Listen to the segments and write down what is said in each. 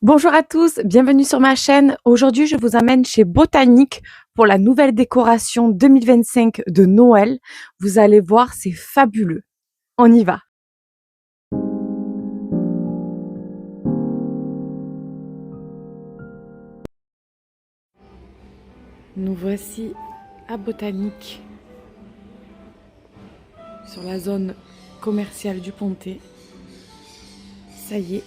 Bonjour à tous, bienvenue sur ma chaîne. Aujourd'hui, je vous amène chez Botanique pour la nouvelle décoration 2025 de Noël. Vous allez voir, c'est fabuleux. On y va. Nous voici à Botanique, sur la zone commerciale du Pontet. Ça y est,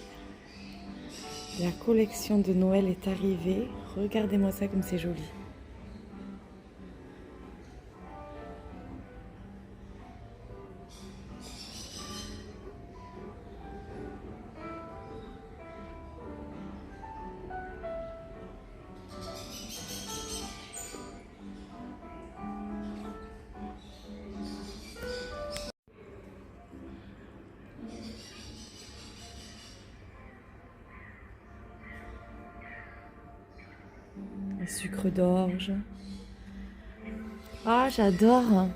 la collection de Noël est arrivée. Regardez-moi ça comme c'est joli. Le sucre d'orge. Ah, j'adore.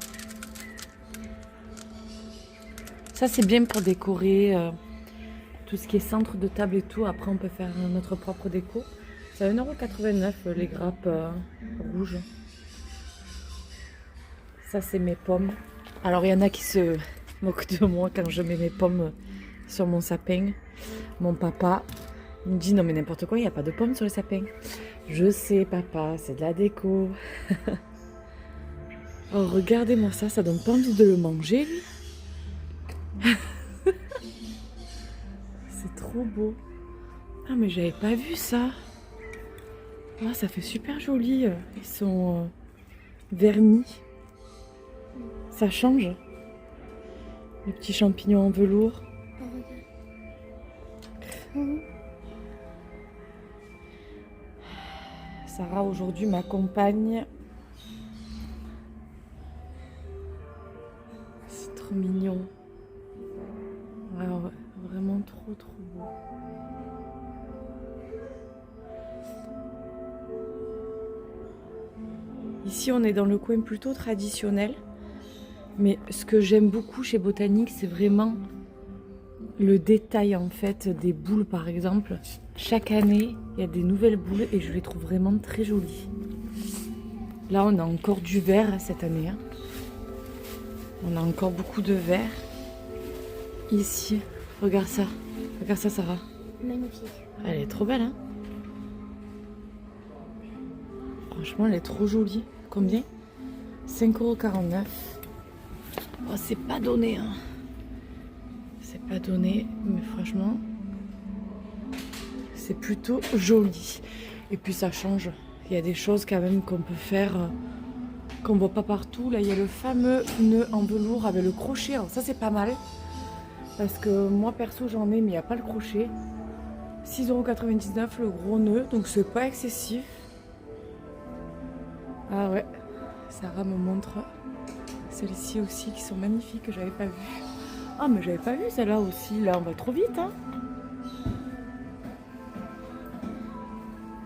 Ça, c'est bien pour décorer tout ce qui est centre de table et tout. Après, on peut faire notre propre déco. C'est à 1,89 € les grappes rouges. Ça, c'est mes pommes. Alors, il y en a qui se moquent de moi quand je mets mes pommes sur mon sapin. Mon papa me dit non, mais n'importe quoi, il n'y a pas de pommes sur le sapin. Je sais, papa, c'est de la déco. Oh, regardez-moi ça, ça donne pas envie de le manger, lui. C'est trop beau. Ah, mais j'avais pas vu ça. Ah, ça fait super joli. Ils sont vernis. Ça change. Les petits champignons en velours. Sarah aujourd'hui m'accompagne. C'est trop mignon. Ah ouais, vraiment trop beau. Ici on est dans le coin plutôt traditionnel. Mais ce que j'aime beaucoup chez Botanique, c'est vraiment le détail en fait des boules par exemple. Chaque année, il y a des nouvelles boules et je les trouve vraiment très jolies. Là, on a encore du vert cette année. Hein. On a encore beaucoup de vert. Ici, regarde ça. Regarde ça, Sarah. Magnifique. Elle est trop belle, hein? Franchement, elle est trop jolie. Combien? 5,49 €. Oh, c'est pas donné, hein. C'est pas donné, mais franchement, c'est plutôt joli. Et puis ça change. Il y a des choses quand même qu'on peut faire, qu'on voit pas partout. Là, il y a le fameux nœud en velours avec le crochet. Alors ça, c'est pas mal. Parce que moi, perso, j'en ai, mais il n'y a pas le crochet. 6,99 € le gros nœud, donc c'est pas excessif. Ah ouais, Sarah me montre celles-ci aussi qui sont magnifiques, que j'avais pas vues. Ah, mais j'avais pas vu celle-là aussi. Là, on va trop vite, hein.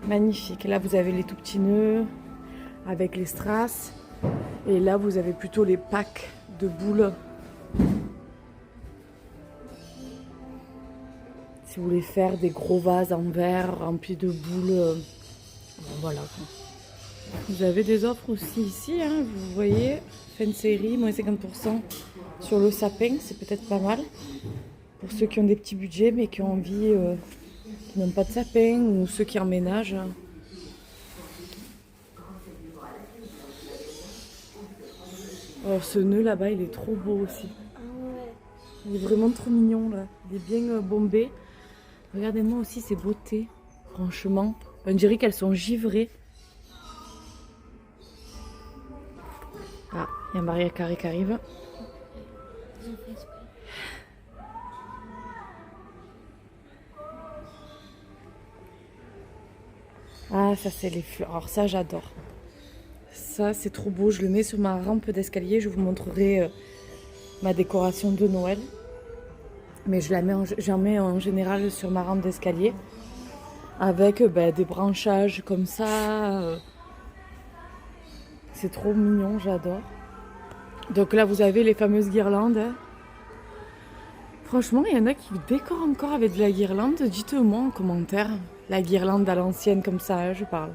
Magnifique. Là, vous avez les tout petits nœuds avec les strass. Et là, vous avez plutôt les packs de boules. Si vous voulez faire des gros vases en verre remplis de boules, voilà. Vous avez des offres aussi ici, hein, vous voyez, fin de série, moins 50% sur le sapin, c'est peut-être pas mal. Pour ceux qui ont des petits budgets mais qui ont envie, qui n'ont pas de sapin ou ceux qui emménagent. Alors ce nœud là-bas, il est trop beau aussi. Ah ouais. Il est vraiment trop mignon là, il est bien bombé. Regardez-moi aussi ces beautés, franchement. On dirait qu'elles sont givrées. Ah, il y a Maria Carré qui arrive. Ils ont fait exprès. Ah, ça c'est les fleurs. Alors ça, j'adore. Ça, c'est trop beau. Je le mets sur ma rampe d'escalier. Je vous montrerai ma décoration de Noël. Mais j'en mets en général sur ma rampe d'escalier. Avec des branchages comme ça. C'est trop mignon, j'adore. Donc là, vous avez les fameuses guirlandes. Franchement, il y en a qui décorent encore avec de la guirlande. Dites-moi en commentaire. La guirlande à l'ancienne comme ça, hein, je parle.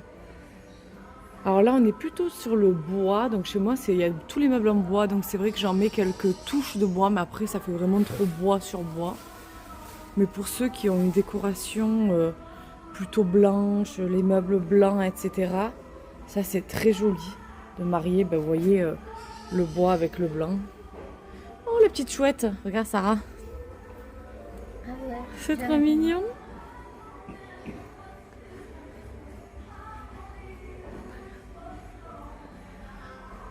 Alors là, on est plutôt sur le bois. Donc chez moi, il y a tous les meubles en bois. Donc c'est vrai que j'en mets quelques touches de bois. Mais après, ça fait vraiment trop bois sur bois. Mais pour ceux qui ont une décoration plutôt blanche, les meubles blancs, etc. Ça, c'est très joli de marier, ben, vous voyez, le bois avec le blanc. Oh, la petite chouette. Regarde, Sarah. Ah ouais. C'est trop mignon.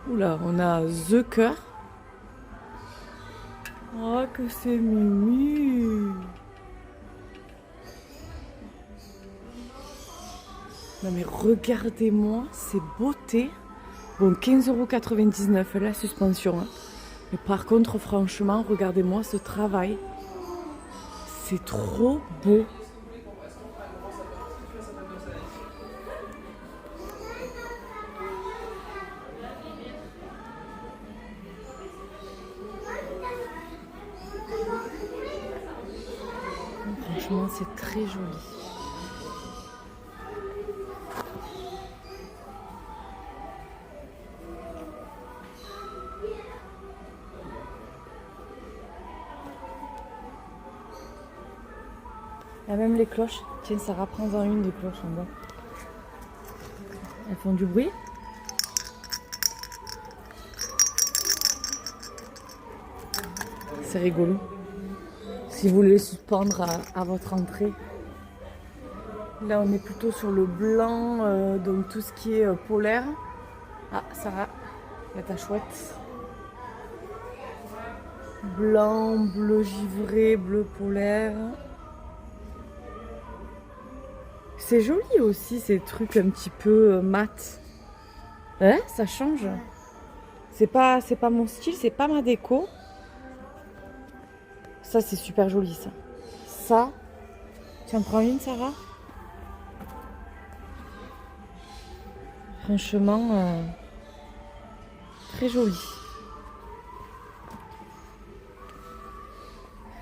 Oula, on a The Cœur. Oh, que c'est mimi. Non mais regardez-moi ces beautés. Bon, 15,99 € la suspension. Hein. Mais par contre, franchement, regardez-moi ce travail. C'est trop beau. Franchement, c'est très joli. Il y a même les cloches. Tiens, Sarah, prends-en une des cloches en bas. Elles font du bruit. C'est rigolo. Si vous voulez les suspendre à votre entrée. Là, on est plutôt sur le blanc, donc tout ce qui est polaire. Ah, Sarah, il y a ta chouette. Blanc, bleu givré, bleu polaire. C'est joli aussi ces trucs un petit peu mat. Hein, ça change. C'est pas mon style, c'est pas ma déco. Ça c'est super joli ça. Ça, tu en prends une, Sarah? Franchement, très joli.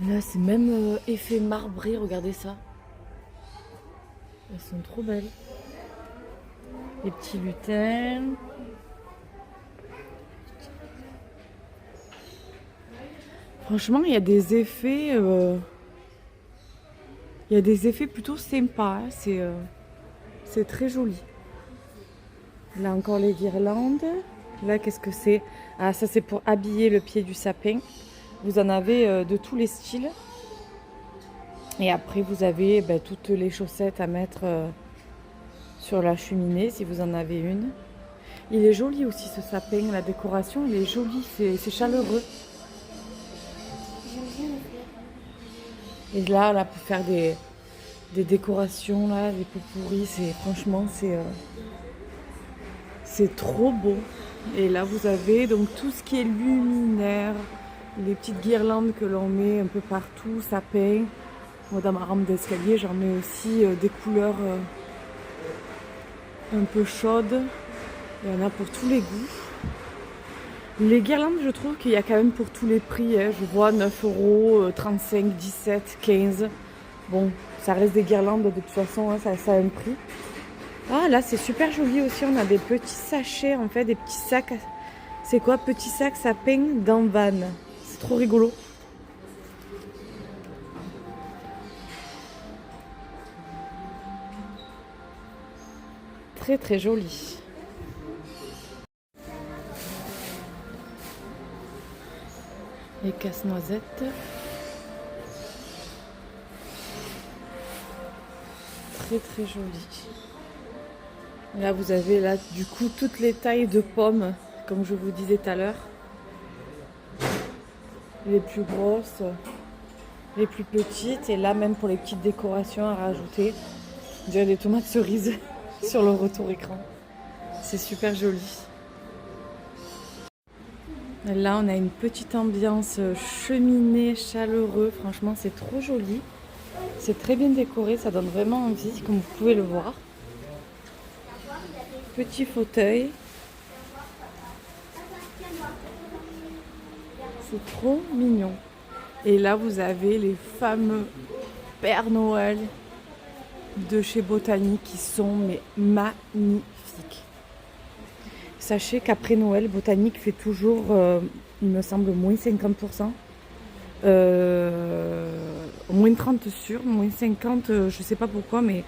Là c'est même effet marbré, regardez ça. Elles sont trop belles. Les petits lutins. Franchement, il y a des effets. Il y a des effets plutôt sympas. Hein. C'est très joli. Là encore les guirlandes. Là, qu'est-ce que c'est? Ah, ça c'est pour habiller le pied du sapin. Vous en avez de tous les styles. Et après, vous avez toutes les chaussettes à mettre sur la cheminée, si vous en avez une. Il est joli aussi, ce sapin, la décoration, il est joli, c'est chaleureux. J'aime bien les fleurs. Et là, pour faire des décorations, là, des pots pourris, franchement, c'est trop beau. Et là, vous avez donc tout ce qui est luminaire, les petites guirlandes que l'on met un peu partout, sapin. Moi, dans ma rampe d'escalier, j'en mets aussi des couleurs un peu chaudes. Il y en a pour tous les goûts. Les guirlandes, je trouve qu'il y a quand même pour tous les prix. Hein. Je vois 9 €, 35, 17, 15. Bon, ça reste des guirlandes de toute façon, hein, ça a un prix. Ah, là, c'est super joli aussi. On a des petits sachets, en fait, des petits sacs. C'est quoi? Petits sacs sapin dans Van. C'est trop rigolo. Très très joli. Les casse-noisettes. Très très joli. Là vous avez là du coup toutes les tailles de pommes, comme je vous disais tout à l'heure. Les plus grosses, les plus petites, et là même pour les petites décorations à rajouter. On dirait des tomates cerises sur le retour écran. C'est super joli. Et là on a une petite ambiance cheminée, chaleureux. Franchement c'est trop joli. C'est très bien décoré, ça donne vraiment envie, comme vous pouvez le voir. Petit fauteuil. C'est trop mignon. Et là, vous avez les fameux Père Noël de chez Botanique qui sont mais magnifiques. Sachez qu'après Noël, Botanique fait toujours, il me semble, moins 50%. Moins 30 sûr, moins 50, je sais pas pourquoi, mais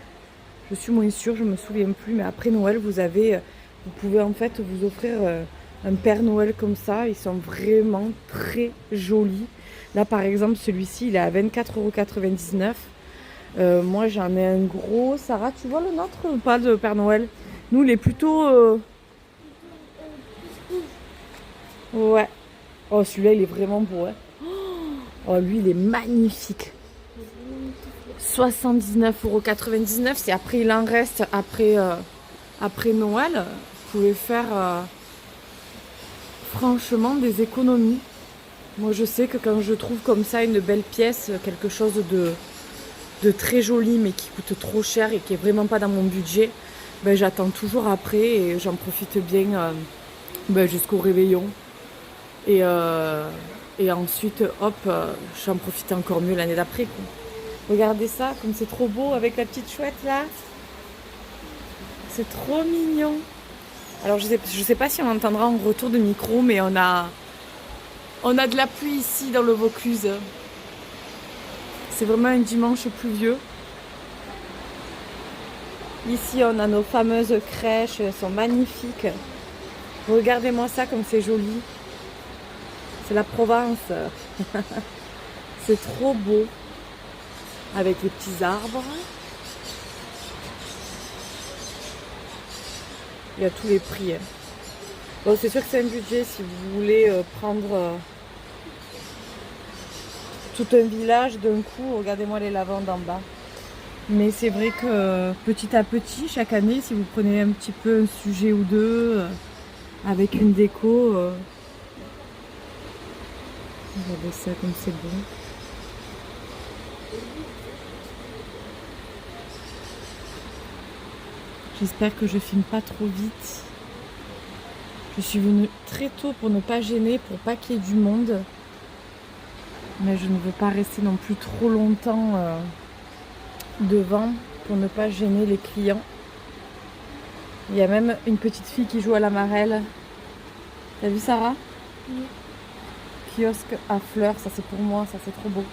je suis moins sûre, je me souviens plus. Mais après Noël, vous pouvez en fait vous offrir un Père Noël comme ça. Ils sont vraiment très jolis. Là, par exemple, celui-ci, il est à 24,99 €. Moi, j'en ai un gros. Sarah, tu vois le nôtre ou pas de Père Noël? Nous, il est plutôt... Ouais. Oh, celui-là, il est vraiment beau. Hein. Oh, lui, il est magnifique. 79,99 €. C'est après, il en reste après Noël. Vous pouvez faire franchement des économies. Moi, je sais que quand je trouve comme ça une belle pièce, quelque chose de très joli, mais qui coûte trop cher et qui est vraiment pas dans mon budget, ben, j'attends toujours après et j'en profite bien jusqu'au réveillon. Et ensuite, hop, j'en profite encore mieux l'année d'après, quoi. Regardez ça, comme c'est trop beau avec la petite chouette là. C'est trop mignon. Alors je sais pas si on entendra en retour de micro, mais on a de la pluie ici dans le Vaucluse. C'est vraiment un dimanche pluvieux. Ici on a nos fameuses crèches, elles sont magnifiques. Regardez-moi ça comme c'est joli. C'est la Provence. C'est trop beau. Avec les petits arbres. Il y a tous les prix. Hein. Bon, c'est sûr que c'est un budget si vous voulez prendre tout un village d'un coup. Regardez-moi les lavandes en bas. Mais c'est vrai que petit à petit, chaque année, si vous prenez un petit peu un sujet ou deux avec une déco, regardez ça comme c'est beau. J'espère que je filme pas trop vite. Je suis venue très tôt pour ne pas gêner, pour pas qu'il y ait du monde. Mais je ne veux pas rester non plus trop longtemps devant pour ne pas gêner les clients. Il y a même une petite fille qui joue à la marelle. T'as vu Sarah? Oui. Kiosque à fleurs, ça c'est pour moi, ça c'est trop beau.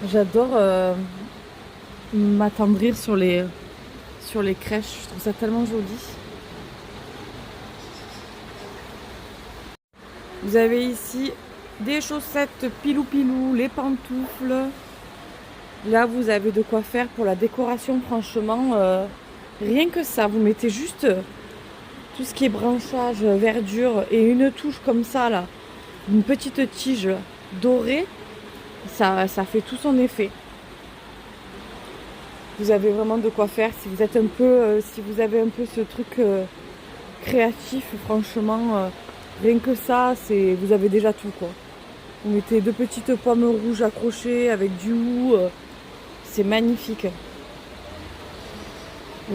J'adore m'attendrir sur les crèches, je trouve ça tellement joli. Vous avez ici des chaussettes pilou-pilou, les pantoufles. Là, vous avez de quoi faire pour la décoration, franchement. Rien que ça, vous mettez juste tout ce qui est branchage, verdure et une touche comme ça, là. Une petite tige dorée, ça fait tout son effet. Vous avez vraiment de quoi faire si vous êtes un peu, si vous avez un peu ce truc créatif, franchement, rien que ça, vous avez déjà tout, quoi. Vous mettez 2 petites pommes rouges accrochées avec du hou, c'est magnifique.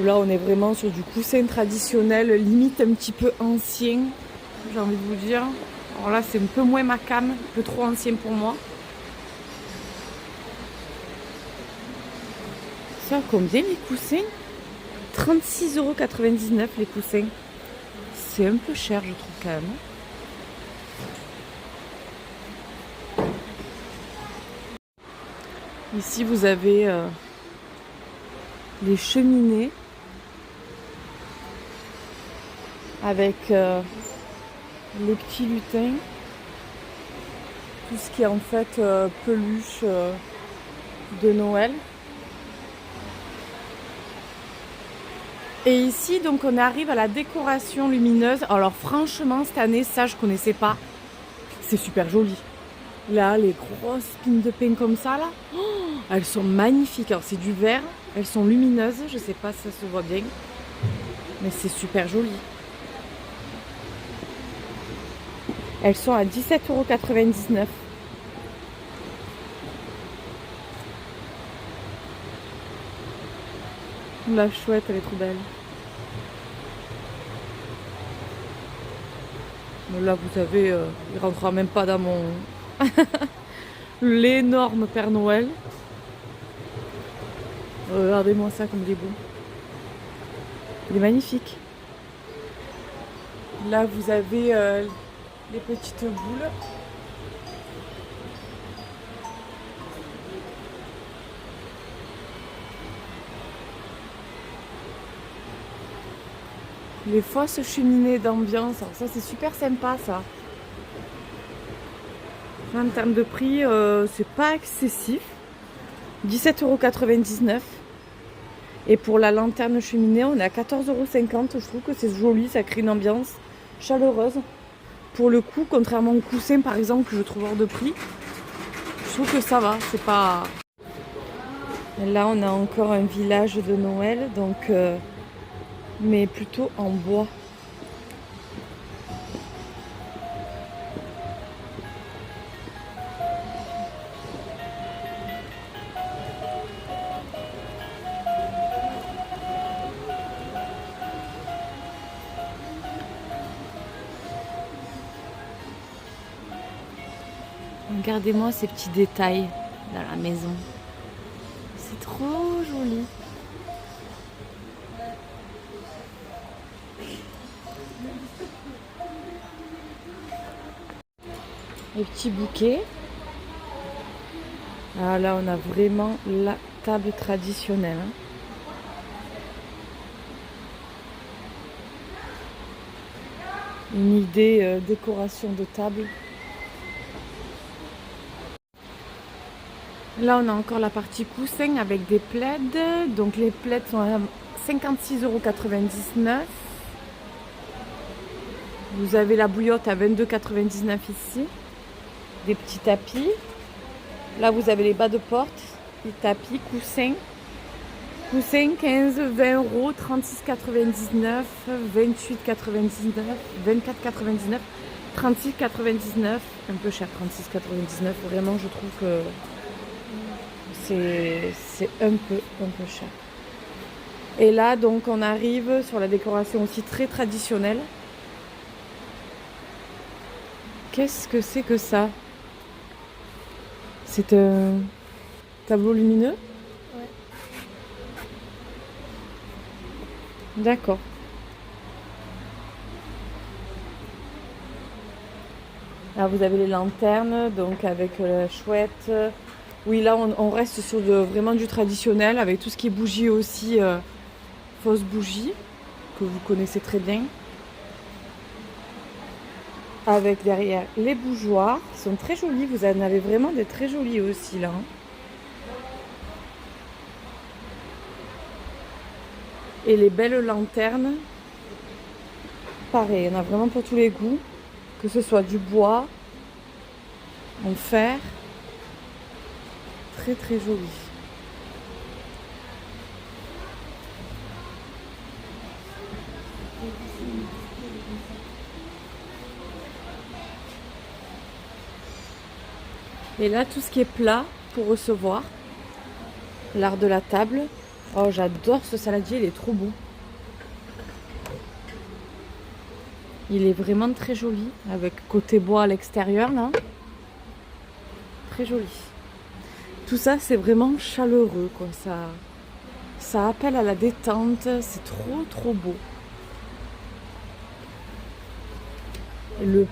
Là, on est vraiment sur du coussin traditionnel, limite un petit peu ancien, j'ai envie de vous dire. Alors là, c'est un peu moins ma came, un peu trop ancien pour moi. Ça, combien les coussins? 36,99 € les coussins. C'est un peu cher, je trouve, quand même. Ici, vous avez les cheminées avec les petits lutins. Tout ce qui est en fait peluche de Noël. Et ici, donc, on arrive à la décoration lumineuse. Alors, franchement, cette année, ça, je connaissais pas. C'est super joli. Là, les grosses pines de pain comme ça, là, oh, elles sont magnifiques. Alors, c'est du vert. Elles sont lumineuses. Je sais pas si ça se voit bien. Mais c'est super joli. Elles sont à 17,99 €. La chouette, elle est trop belle. Mais là, vous savez, il rentrera même pas dans mon l'énorme Père Noël. Regardez-moi ça comme il est beau. Il est magnifique. Là, vous avez les petites boules. Les fausses cheminées d'ambiance. Alors ça, c'est super sympa, ça. En termes de prix, c'est pas excessif. 17,99 €. Et pour la lanterne cheminée, on est à 14,50 €. Je trouve que c'est joli, ça crée une ambiance chaleureuse. Pour le coup, contrairement au coussin par exemple que je trouve hors de prix, je trouve que ça va, c'est pas... Et là, on a encore un village de Noël, donc mais plutôt en bois. Regardez-moi ces petits détails dans la maison. C'est trop joli. Les petits bouquets. Ah, là, on a vraiment la table traditionnelle. Une idée décoration de table. Là, on a encore la partie coussin avec des plaids. Donc, les plaids sont à 56,99 €. Vous avez la bouillotte à 22,99 € ici. Des petits tapis. Là, vous avez les bas de porte, les tapis, coussins. Coussins 15, 20 €, 36,99 €, 28,99 €, 24,99 €, 36,99 €. Un peu cher, 36,99 €. Vraiment, je trouve que c'est un peu cher. Et là, donc, on arrive sur la décoration aussi très traditionnelle. Qu'est-ce que c'est que ça? C'est un tableau lumineux? Ouais. D'accord. Là, vous avez les lanternes, donc avec la chouette. Oui, là, on reste sur vraiment du traditionnel, avec tout ce qui est bougies aussi, fausses bougies, que vous connaissez très bien. Avec derrière les bougeoirs, qui sont très jolis. Vous en avez vraiment des très jolis aussi, là. Et les belles lanternes, pareil, il y en a vraiment pour tous les goûts. Que ce soit du bois, en fer. Très très joli. Et là, tout ce qui est plat pour recevoir. L'art de la table. Oh, j'adore ce saladier, il est trop beau. Il est vraiment très joli, avec côté bois à l'extérieur, là. Très joli. Tout ça, c'est vraiment chaleureux, quoi. Ça appelle à la détente. C'est trop, trop beau. Et le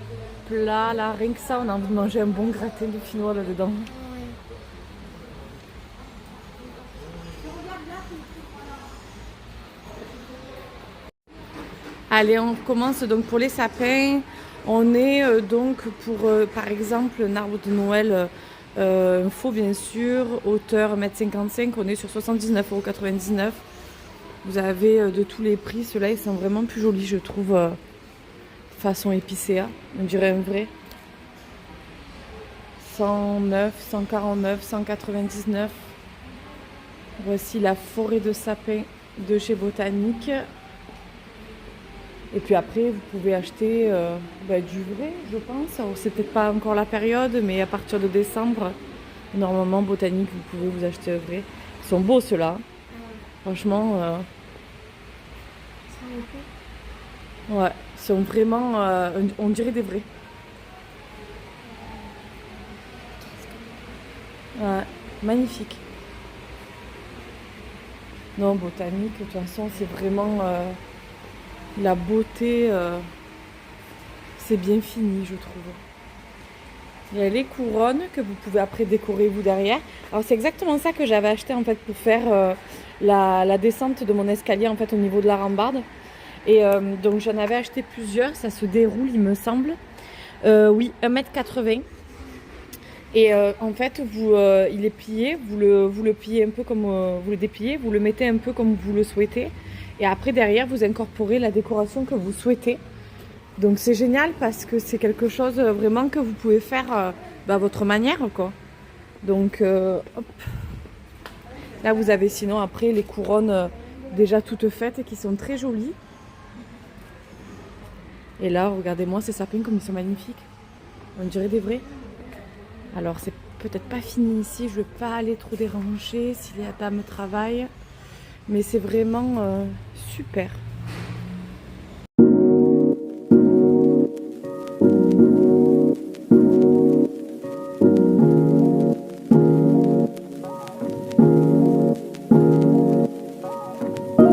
plat, là, rien que ça, on a envie de manger un bon gratin de finnois là-dedans. Ouais. Allez, on commence donc pour les sapins. On est donc pour, par exemple, un arbre de Noël faux, bien sûr, hauteur 1,55 m. On est sur 79,99 €. Vous avez de tous les prix. Ceux-là, ils sont vraiment plus jolis, je trouve, façon épicéa. On dirait un vrai. 109, 149, 199. Voici la forêt de sapins de chez Botanique. Et puis après, vous pouvez acheter du vrai, je pense. Alors, c'est peut-être pas encore la période, mais à partir de décembre, normalement, Botanique, vous pouvez vous acheter un vrai. Ils sont beaux, ceux-là. Franchement, Ça vaut le coup. Ouais, ils sont vraiment, on dirait des vrais. Ouais, magnifique. Non, botanique, de toute façon, c'est vraiment la beauté, c'est bien fini, je trouve. Il y a les couronnes que vous pouvez après décorer vous derrière. Alors c'est exactement ça que j'avais acheté en fait pour faire la descente de mon escalier en fait au niveau de la rambarde. Et donc j'en avais acheté plusieurs, ça se déroule il me semble. Oui, 1,80 m. Et en fait, il est plié, vous le pliez un peu comme vous le dépliez, vous le mettez un peu comme vous le souhaitez. Et après, derrière, vous incorporez la décoration que vous souhaitez. Donc c'est génial parce que c'est quelque chose vraiment que vous pouvez faire à votre manière, quoi. Donc, hop. Là, vous avez sinon après les couronnes déjà toutes faites qui sont très jolies. Et là, regardez-moi ces sapins comme ils sont magnifiques. On dirait des vrais. Alors c'est peut-être pas fini ici, je ne vais pas aller trop déranger si les dames travaillent, mais c'est vraiment super.